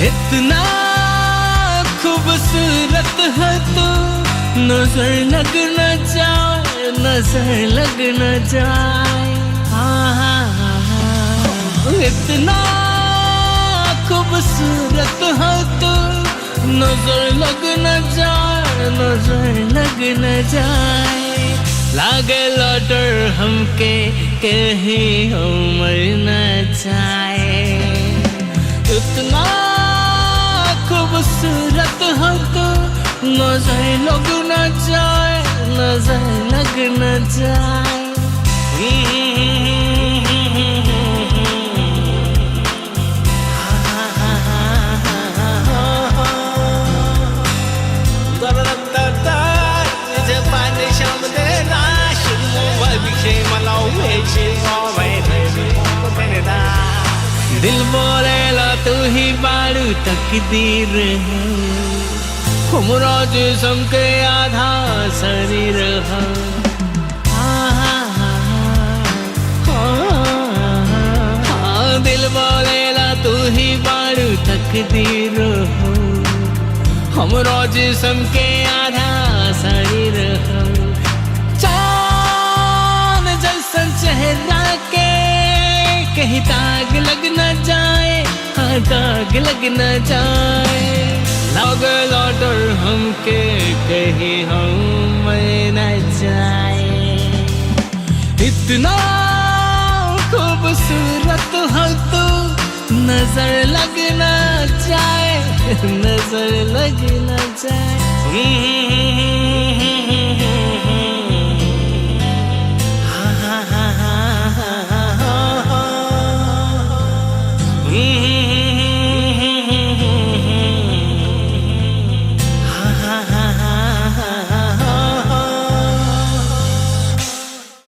इतना खूबसूरत है तो नजर लग न जाए, नजर लग न जाए। इतना खूबसूरत है तो नजर लग न जाए, नजर लग न जाए। लागे लौटर हमके कहीं हम मर न जाए। इतना खूबसूरत हो तो नजर लग न जाए, नजर लग न जाए। दिल बोलेला तू ही बारू तकदीर है, हमरा जिस्म के आधा शरीर है। दिल बोलेला तू ही बारू तकदीर हो, हमरा जिस्म के आधा शरीर है। चांद जैसन चेहरा के कहीं दाग लग न जाए, हाँ दाग लग न जाए। लागे लौटर हमके कहीं हम मर न जाए। इतना खूबसूरत हो तो नजर लग न जाए, नजर लग न जाए।